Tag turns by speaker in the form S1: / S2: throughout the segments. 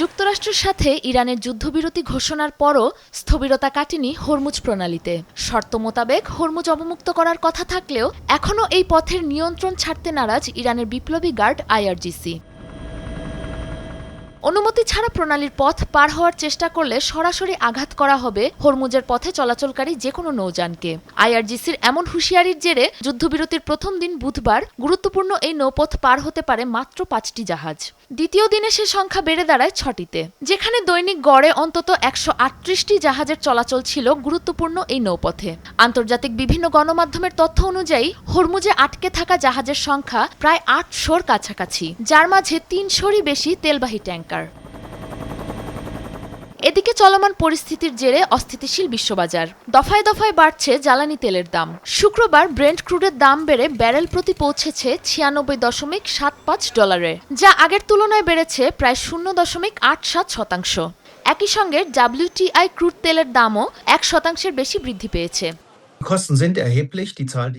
S1: যুক্তরাষ্ট্রের সাথে ইরানের যুদ্ধবিরতি ঘোষণার পরও স্থবিরতা কাটেনি হরমুজ প্রণালীতে। শর্ত মোতাবেক হরমুজ অবমুক্ত করার কথা থাকলেও এখনও এই পথের নিয়ন্ত্রণ ছাড়তে নারাজ ইরানের বিপ্লবী গার্ড আইআরজিসি। অনুমতি ছাড়া প্রণালীর পথ পার হওয়ার চেষ্টা করলে সরাসরি আঘাত করা হবে হরমুজের পথে চলাচলকারী যেকোনো নৌযানকে। আইআরজিসির এমন হুঁশিয়ারির জেরে যুদ্ধবিরতির প্রথম দিন বুধবার গুরুত্বপূর্ণ এই নৌপথ পার হতে পারে মাত্র 5টি জাহাজ। দ্বিতীয় দিনে সে সংখ্যা বেড়ে দাঁড়ায় 6টিতে। যেখানে দৈনিক গড়ে অন্তত 138টি জাহাজের চলাচল ছিল গুরুত্বপূর্ণ এই নৌপথে। আন্তর্জাতিক বিভিন্ন গণমাধ্যমের তথ্য অনুযায়ী হরমুজে আটকে থাকা জাহাজের সংখ্যা প্রায় 800-র কাছাকাছি, যার মাঝে 300-রই বেশি তেলবাহী ট্যাঙ্কার। এদিকে চলমান পরিস্থিতির জেরে অস্থিতিশীল বিশ্ববাজার। দফায় দফায় বাড়ছে জ্বালানি তেলের দাম। শুক্রবার ব্রেন্ট ক্রুডের দাম বেড়ে ব্যারেল প্রতি পৌঁছেছে $96.75, যা আগের তুলনায় বেড়েছে প্রায় 0.87%। একই সঙ্গে WTI ক্রুড তেলের দামও 1% বেশি বৃদ্ধি পেয়েছে।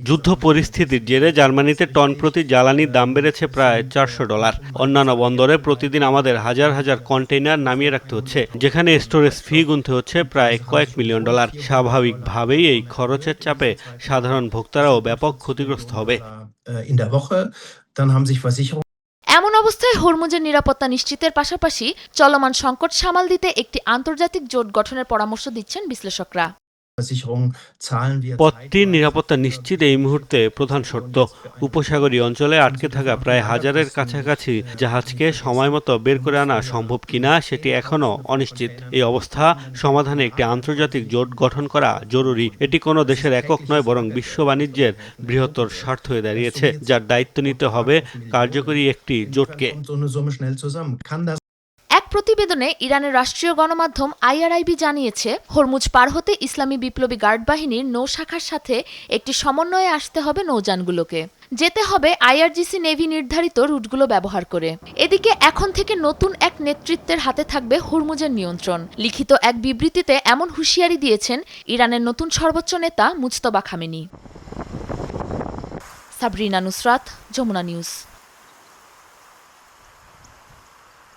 S2: যুদ্ধ পরিস্থিতির জেরে জার্মানিতে টন প্রতি জ্বালানির দাম বেড়েছে প্রায় $400। অন্যান্য বন্দরে প্রতিদিন আমাদের হাজার হাজার কন্টেইনার নামিয়ে রাখতে হচ্ছে, যেখানে স্টোরেজ ফি গুনতে হচ্ছে প্রায় কয়েক মিলিয়ন ডলার। স্বাভাবিকভাবেই এই খরচের চাপে সাধারণ ভোক্তারাও ব্যাপক ক্ষতিগ্রস্ত হবে।
S1: এমন অবস্থায় হরমুজের নিরাপত্তা নিশ্চিতের পাশাপাশি চলমান সংকট সামাল দিতে একটি আন্তর্জাতিক জোট গঠনের পরামর্শ দিচ্ছেন বিশ্লেষকরা।
S2: পথটির নিরাপত্তা নিশ্চিত এই মুহূর্তে প্রধান শর্ত। উপসাগরীয় অঞ্চলে আটকে থাকা প্রায় হাজারের কাছাকাছি জাহাজকে সময়মতো বের করে আনা সম্ভব কিনা সেটি এখনও অনিশ্চিত। এই অবস্থা সমাধানে একটি আন্তর্জাতিক জোট গঠন করা জরুরি। এটি কোনো দেশের একক নয়, বরং বিশ্ব বাণিজ্যের বৃহত্তর স্বার্থ হয়ে দাঁড়িয়েছে, যার দায়িত্ব নিতে হবে কার্যকরী একটি জোটকে।
S1: এক প্রতিবেদনে ইরানের রাষ্ট্রীয় গণমাধ্যম IRIB জানিয়েছে, হরমুজ পার হতে ইসলামী বিপ্লবী গার্ড বাহিনীর নৌ শাখার সাথে একটি সমন্বয়ে আসতে হবে নৌযানগুলোকে। যেতে হবে IRGC নেভি নির্ধারিত রুটগুলো ব্যবহার করে। এদিকে এখন থেকে নতুন এক নেতৃত্বের হাতে থাকবে হরমুজের নিয়ন্ত্রণ। লিখিত এক বিবৃতিতে এমন হুঁশিয়ারি দিয়েছেন ইরানের নতুন সর্বোচ্চ নেতা মুজতবা খামেনি। সাবরিনা নুসরাত, যমুনা নিউজ।